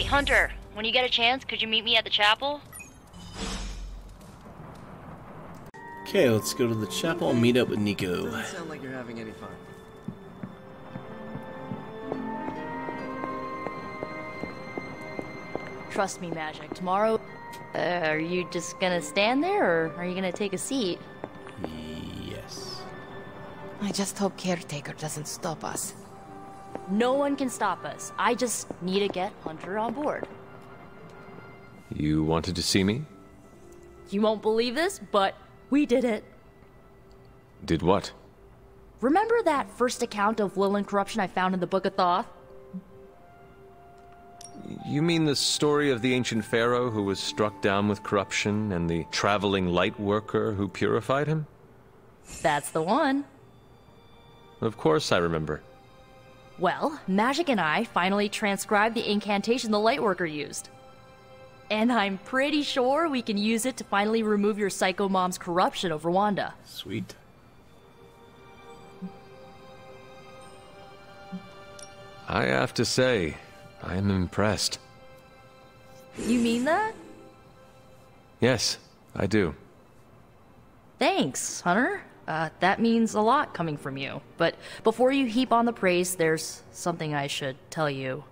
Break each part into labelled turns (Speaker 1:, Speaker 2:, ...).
Speaker 1: Hunter, when you get a chance, could you meet me at the chapel?
Speaker 2: Okay, let's go to the chapel and meet up with Nico.
Speaker 3: Doesn't sound like you're having any fun.
Speaker 1: Trust me, Magic. Tomorrow, are you just gonna stand there, or are you gonna take a seat?
Speaker 2: Yes.
Speaker 4: I just hope Caretaker doesn't stop us.
Speaker 1: No one can stop us. I just need to get Hunter on board.
Speaker 5: You wanted to see me?
Speaker 1: You won't believe this, but we did it.
Speaker 5: Did what?
Speaker 1: Remember that first account of Lilin corruption I found in the Book of Thoth?
Speaker 5: You mean the story of the ancient pharaoh who was struck down with corruption and the traveling light worker who purified him?
Speaker 1: That's the one.
Speaker 5: Of course I remember.
Speaker 1: Well, Magic and I finally transcribed the incantation the Lightworker used. And I'm pretty sure we can use it to finally remove your psycho mom's corruption over Wanda.
Speaker 2: Sweet.
Speaker 5: I have to say, I am impressed.
Speaker 1: You mean that?
Speaker 5: Yes, I do.
Speaker 1: Thanks, Hunter. That means a lot coming from you. But before you heap on the praise, there's something I should tell you.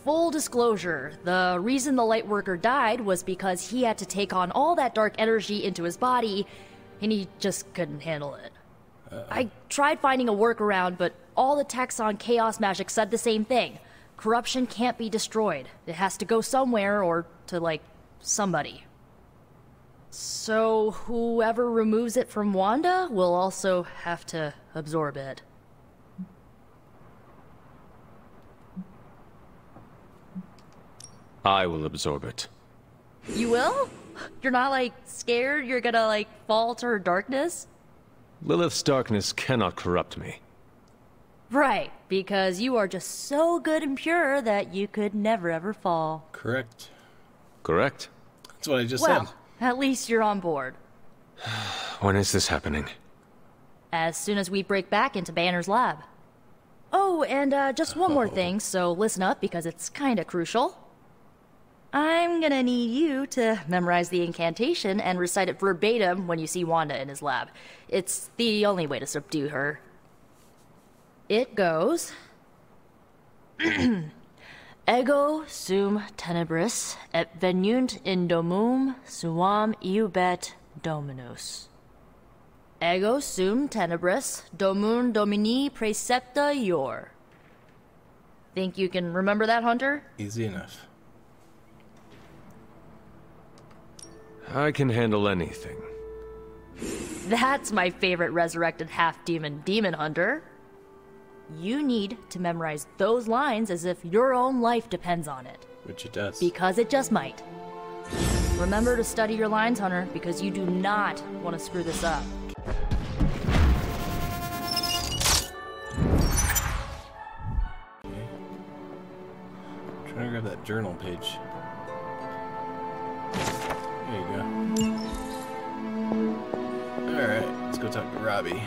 Speaker 1: Full disclosure, the reason the Lightworker died was because he had to take on all that dark energy into his body, and he just couldn't handle it. I tried finding a workaround, but all the texts on Chaos Magic said the same thing. Corruption can't be destroyed. It has to go somewhere, or to, like, somebody. So whoever removes it from Wanda will also have to absorb it.
Speaker 5: I will absorb it.
Speaker 1: You will? You're not, like, scared you're gonna, like, fall to her darkness?
Speaker 5: Lilith's darkness cannot corrupt me.
Speaker 1: Right, because you are just so good and pure that you could never ever fall.
Speaker 2: Correct.
Speaker 5: Correct?
Speaker 2: That's what I just
Speaker 1: Well,
Speaker 2: said.
Speaker 1: at least you're on board.
Speaker 5: When is this happening?
Speaker 1: As soon as we break back into Banner's lab. Oh, and just one more thing, so listen up because it's kinda crucial. I'm gonna need you to memorize the incantation and recite it verbatim when you see Wanda in his lab. It's the only way to subdue her. It goes... Ego sum tenebris et venunt in domum suam iubet dominus. Ego sum tenebris domum domini precepta ior. Think you can remember that, Hunter?
Speaker 2: Easy enough.
Speaker 5: I can handle anything.
Speaker 1: That's my favorite resurrected half-demon demon hunter. You need to memorize those lines as if your own life depends on it.
Speaker 2: Which it does.
Speaker 1: Because it just might. Remember to study your lines, Hunter, because you do not want to screw this up.
Speaker 2: Okay. Trying to grab that journal page. There you go. Alright, let's go talk to Robbie.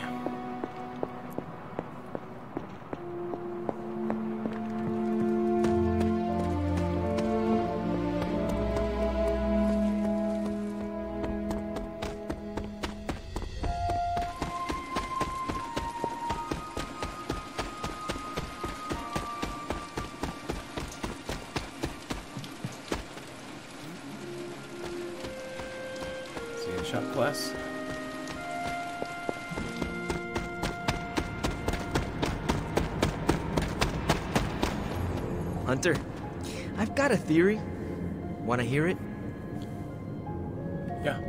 Speaker 2: Shop class.
Speaker 3: Hunter, I've got a theory. Want to hear it?
Speaker 2: Yeah.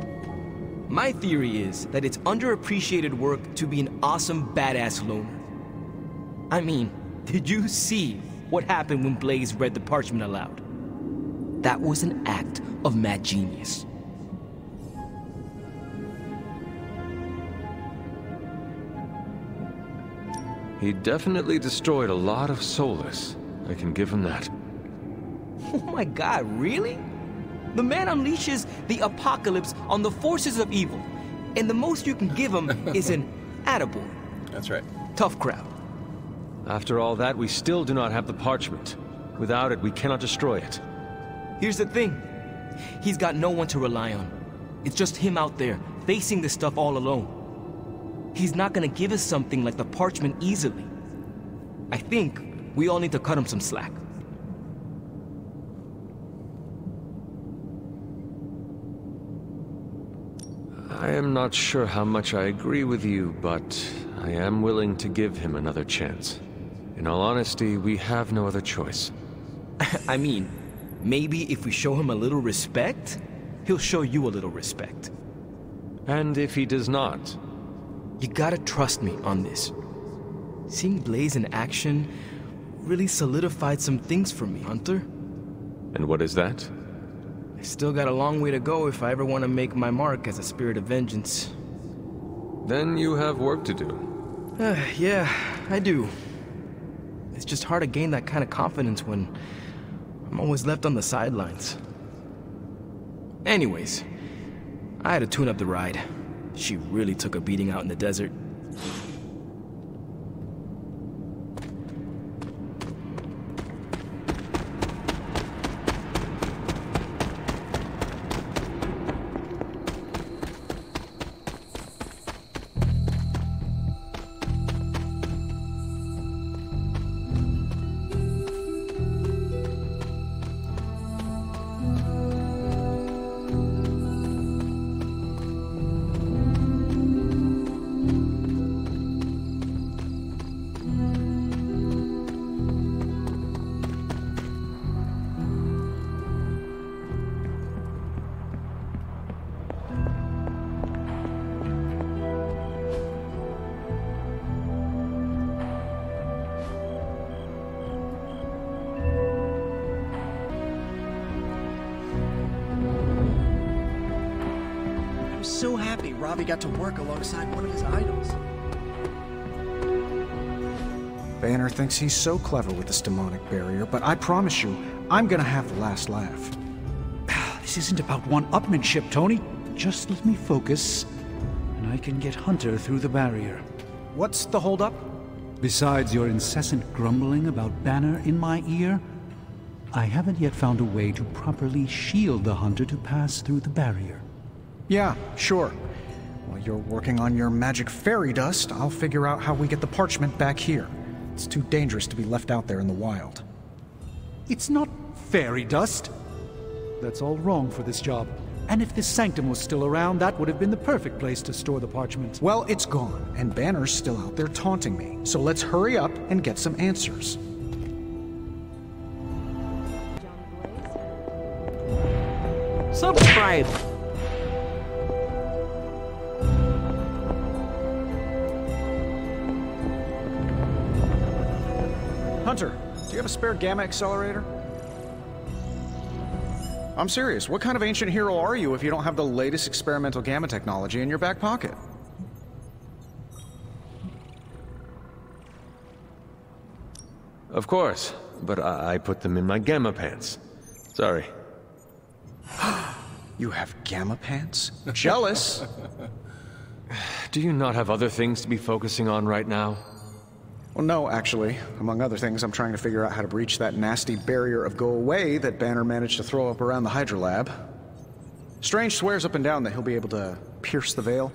Speaker 3: My theory is that it's underappreciated work to be an awesome badass loner. I mean, did you see what happened when Blaze read the parchment aloud? That was an act of mad genius.
Speaker 5: He definitely destroyed a lot of Solus. I can give him that.
Speaker 3: Oh my god, really? The man unleashes the apocalypse on the forces of evil, and the most you can give him is an attaboy.
Speaker 2: That's right.
Speaker 3: Tough crowd.
Speaker 5: After all that, we still do not have the parchment. Without it, we cannot destroy it.
Speaker 3: Here's the thing. He's got no one to rely on. It's just him out there, facing this stuff all alone. He's not gonna give us something like the parchment easily. I think we all need to cut him some slack.
Speaker 5: I am not sure how much I agree with you, but I am willing to give him another chance. In all honesty, we have no other choice.
Speaker 3: I mean, maybe if we show him a little respect, he'll show you a little respect.
Speaker 5: And if he does not?
Speaker 3: You gotta trust me on this. Seeing Blaze in action really solidified some things for me, Hunter.
Speaker 5: And what is that?
Speaker 3: I still got a long way to go if I ever want to make my mark as a spirit of vengeance.
Speaker 5: Then you have work to do.
Speaker 3: Yeah, I do. It's just hard to gain that kind of confidence when I'm always left on the sidelines. Anyways, I had to tune up the ride. She really took a beating out in the desert.
Speaker 6: So happy Robbie got to work alongside one of his idols.
Speaker 7: Banner thinks he's so clever with this demonic barrier, but I promise you, I'm gonna have the last laugh.
Speaker 8: This isn't about one-upmanship, Tony. Just let me focus, and I can get Hunter through the barrier.
Speaker 7: What's the holdup?
Speaker 8: Besides your incessant grumbling about Banner in my ear, I haven't yet found a way to properly shield the Hunter to pass through the barrier.
Speaker 7: Yeah, sure. While you're working on your magic fairy dust, I'll figure out how we get the parchment back here. It's too dangerous to be left out there in the wild.
Speaker 8: It's not fairy dust. That's all wrong for this job. And if this sanctum was still around, that would have been the perfect place to store the parchment.
Speaker 7: Well, it's gone, and Banner's still out there taunting me. So let's hurry up and get some answers.
Speaker 6: Subscribe!
Speaker 7: Hunter, do you have a spare gamma accelerator? I'm serious. What kind of ancient hero are you if you don't have the latest experimental gamma technology in your back pocket?
Speaker 5: Of course, but I put them in my gamma pants. Sorry.
Speaker 7: You have gamma pants? Jealous?
Speaker 5: Do you not have other things to be focusing on right now?
Speaker 7: Well, no, actually. Among other things, I'm trying to figure out how to breach that nasty barrier of go away that Banner managed to throw up around the Hydra lab. Strange swears up and down that he'll be able to pierce the veil.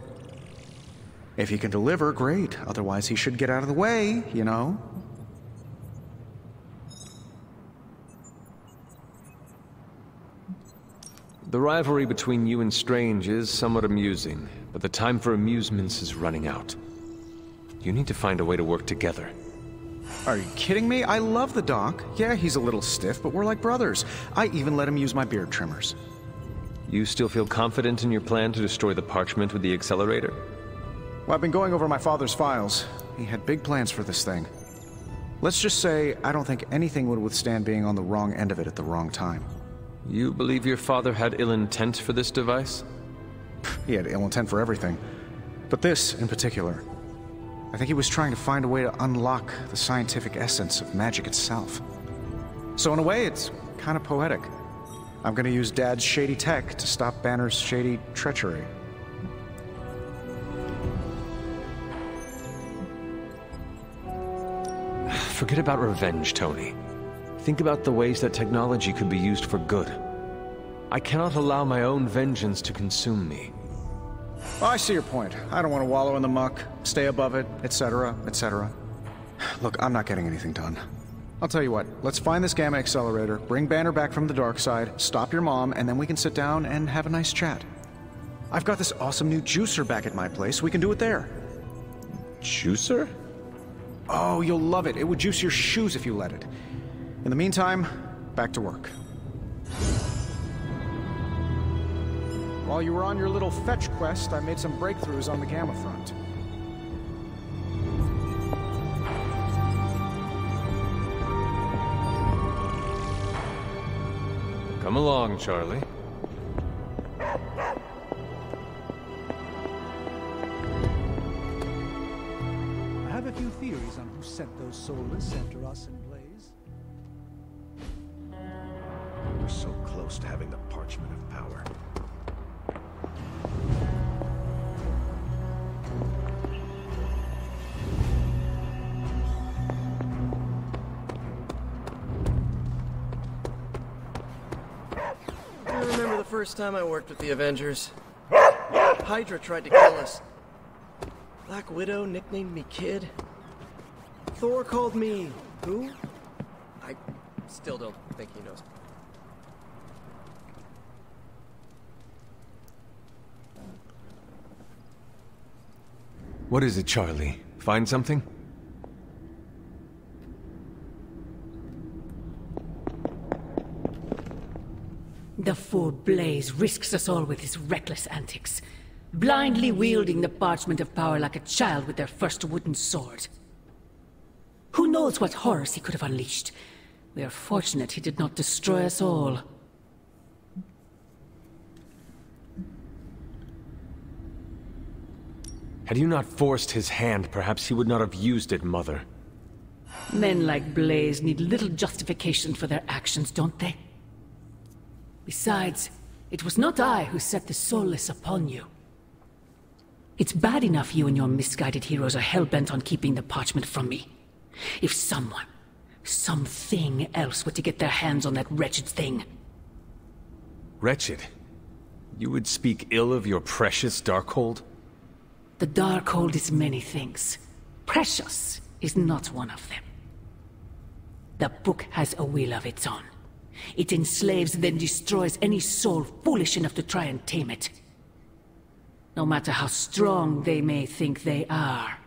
Speaker 7: If he can deliver, great. Otherwise, he should get out of the way, you know?
Speaker 5: The rivalry between you and Strange is somewhat amusing, but the time for amusements is running out. You need to find a way to work together.
Speaker 7: Are you kidding me? I love the Doc. Yeah, he's a little stiff, but we're like brothers. I even let him use my beard trimmers.
Speaker 5: You still feel confident in your plan to destroy the parchment with the accelerator?
Speaker 7: Well, I've been going over my father's files. He had big plans for this thing. Let's just say I don't think anything would withstand being on the wrong end of it at the wrong time.
Speaker 5: You believe your father had ill intent for this device?
Speaker 7: He had ill intent for everything. But this, in particular. I think he was trying to find a way to unlock the scientific essence of magic itself. So in a way, it's kind of poetic. I'm gonna use Dad's shady tech to stop Banner's shady treachery.
Speaker 5: Forget about revenge, Tony. think about the ways that technology could be used for good. I cannot allow my own vengeance to consume me.
Speaker 7: Well, I see your point. I don't want to wallow in the muck, stay above it, etc., etc. Look, I'm not getting anything done. I'll tell you what, let's find this gamma accelerator, bring Banner back from the dark side, stop your mom, and then we can sit down and have a nice chat. I've got this awesome new juicer back at my place. We can do it there.
Speaker 5: Juicer?
Speaker 7: Oh, you'll love it. It would juice your shoes if you let it. In the meantime, back to work. While you were on your little fetch quest, I made some breakthroughs on the gamma front.
Speaker 5: Come along, Charlie.
Speaker 8: I have a few theories on who sent those soulless after us and Blaze.
Speaker 9: We're so close to having the parchment of power.
Speaker 6: I remember the first time I worked with the Avengers. Hydra tried to kill us. Black Widow nicknamed me Kid. Thor called me... who? I still don't think he knows.
Speaker 5: What is it, Charlie? Find something?
Speaker 10: The fool Blaze risks us all with his reckless antics, blindly wielding the parchment of power like a child with their first wooden sword. Who knows what horrors he could have unleashed? We are fortunate he did not destroy us all.
Speaker 5: Had you not forced his hand, perhaps he would not have used it, Mother.
Speaker 10: Men like Blaze need little justification for their actions, don't they? Besides, it was not I who set the soulless upon you. It's bad enough you and your misguided heroes are hell-bent on keeping the parchment from me. If someone, something else were to get their hands on that wretched thing.
Speaker 5: Wretched? You would speak ill of your precious Darkhold?
Speaker 10: The Darkhold is many things. Precious is not one of them. The book has a will of its own. It enslaves, then destroys any soul foolish enough to try and tame it. No matter how strong they may think they are.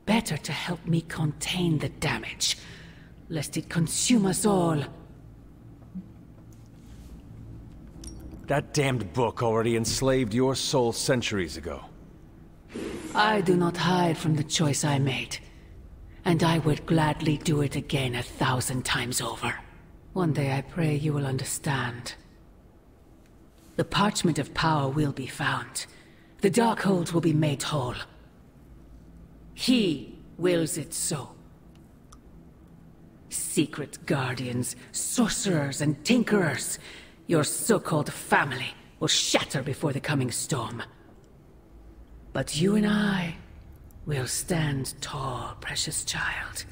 Speaker 10: Better to help me contain the damage, lest it consume us all.
Speaker 5: That damned book already enslaved your soul centuries ago.
Speaker 10: I do not hide from the choice I made, and I would gladly do it again 1,000 times over. One day I pray you will understand. The parchment of power will be found. The Darkhold will be made whole. He wills it so. Secret guardians, sorcerers, and tinkerers, your so-called family, will shatter before the coming storm. But you and I will stand tall, precious child.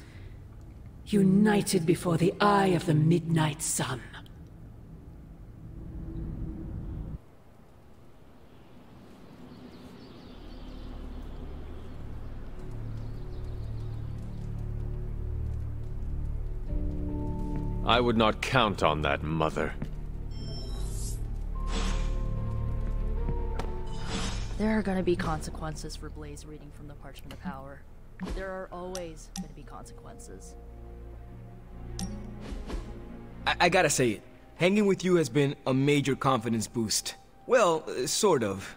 Speaker 10: United before the eye of the midnight sun.
Speaker 5: I would not count on that, Mother.
Speaker 1: There are gonna be consequences for Blaze reading from the Parchment of Power. There are always gonna be consequences.
Speaker 3: I gotta say it. Hanging with you has been a major confidence boost. Well, sort of.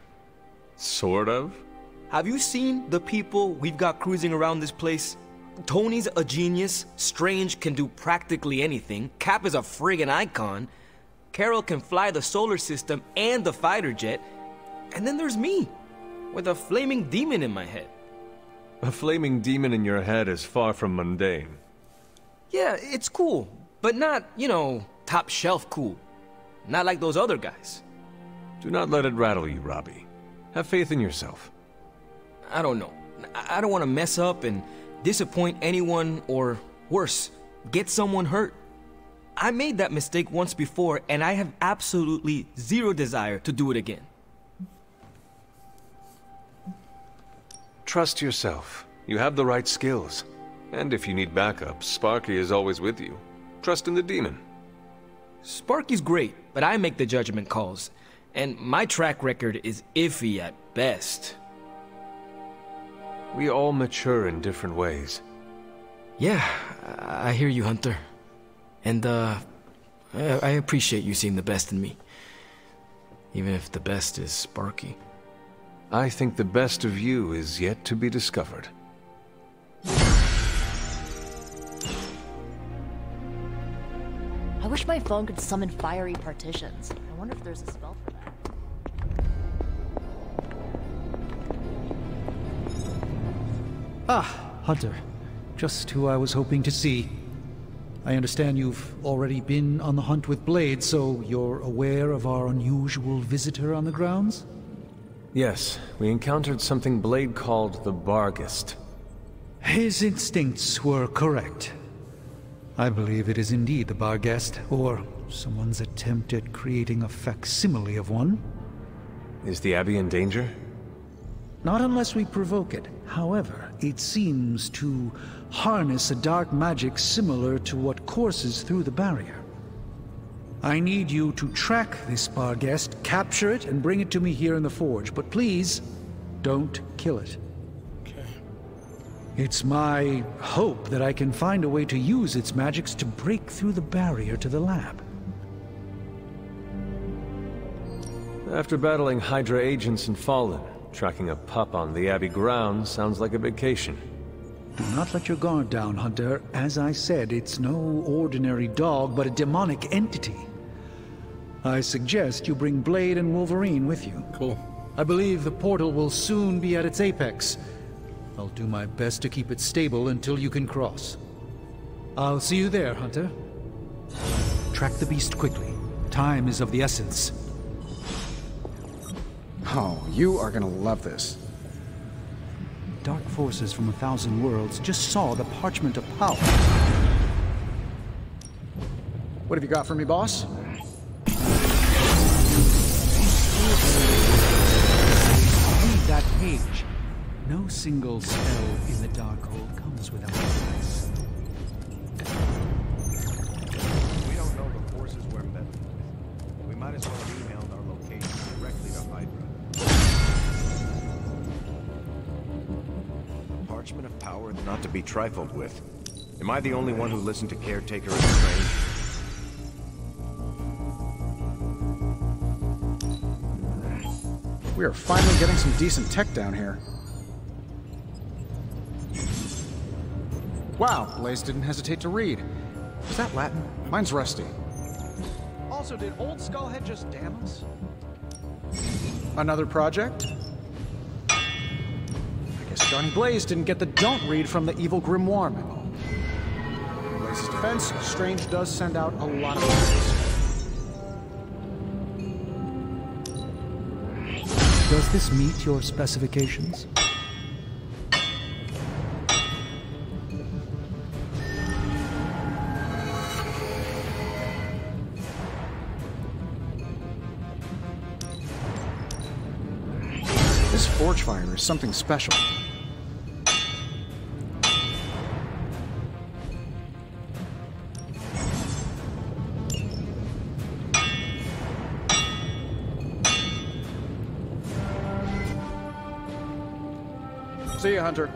Speaker 5: Sort of?
Speaker 3: Have you seen the people we've got cruising around this place? Tony's a genius, Strange can do practically anything, Cap is a friggin' icon, Carol can fly the solar system and the fighter jet, and then there's me, with a flaming demon in my head.
Speaker 5: A flaming demon in your head is far from mundane.
Speaker 3: Yeah, it's cool, but not, you know, top shelf cool. Not like those other guys.
Speaker 5: Do not let it rattle you, Robbie. Have faith in yourself.
Speaker 3: I don't know. I don't want to mess up and disappoint anyone, or worse, get someone hurt. I made that mistake once before, and I have absolutely zero desire to do it again.
Speaker 5: Trust yourself. You have the right skills. And if you need backup, Sparky is always with you. Trust in the demon.
Speaker 3: Sparky's great, but I make the judgment calls. And my track record is iffy at best.
Speaker 5: We all mature in different ways.
Speaker 3: Yeah, I hear you, Hunter. And, I appreciate you seeing the best in me. Even if the best is Sparky.
Speaker 5: I think the best of you is yet to be discovered.
Speaker 1: I wish my phone could summon fiery partitions. I wonder if there's a spell for that.
Speaker 8: Ah, Hunter. Just who I was hoping to see. I understand you've already been on the hunt with Blade, so you're aware of our unusual visitor on the grounds?
Speaker 5: Yes, we encountered something Blade called the Barghest.
Speaker 8: His instincts were correct. I believe it is indeed the Barghest, or someone's attempt at creating a facsimile of one.
Speaker 5: Is the Abbey in danger?
Speaker 8: Not unless we provoke it. However, it seems to harness a dark magic similar to what courses through the barrier. I need you to track this Barghest, capture it, and bring it to me here in the forge. But please, don't kill it.
Speaker 2: Okay.
Speaker 8: It's my hope that I can find a way to use its magics to break through the barrier to the lab.
Speaker 5: After battling Hydra agents and Fallen, tracking a pup on the Abbey grounds sounds like a vacation.
Speaker 8: Do not let your guard down, Hunter. As I said, it's no ordinary dog, but a demonic entity. I suggest you bring Blade and Wolverine with you.
Speaker 2: Cool.
Speaker 8: I believe the portal will soon be at its apex. I'll do my best to keep it stable until you can cross. I'll see you there, Hunter. Track the beast quickly. Time is of the essence.
Speaker 7: Oh, you are gonna love this.
Speaker 8: Dark forces from 1,000 worlds just saw the Parchment of Power.
Speaker 7: What have you got for me, boss?
Speaker 8: Read that page. No single spell in the Darkhold comes without a price.
Speaker 9: We don't know the forces we're met with. We might as well have emailed our location directly to Hydra. Parchment of Power not to be trifled with. Am I the only one who listened to Caretaker and Strange?
Speaker 7: We are finally getting some decent tech down here. Wow, Blaze didn't hesitate to read. Is that Latin? Mine's rusty. Also, did Old Skullhead just damn us? Another project? I guess Johnny Blaze didn't get the don't read from the evil grimoire memo. In Blaze's defense, Strange does send out a lot of messages.
Speaker 8: Does this meet your specifications?
Speaker 7: This forge fire is something special. See ya, Hunter.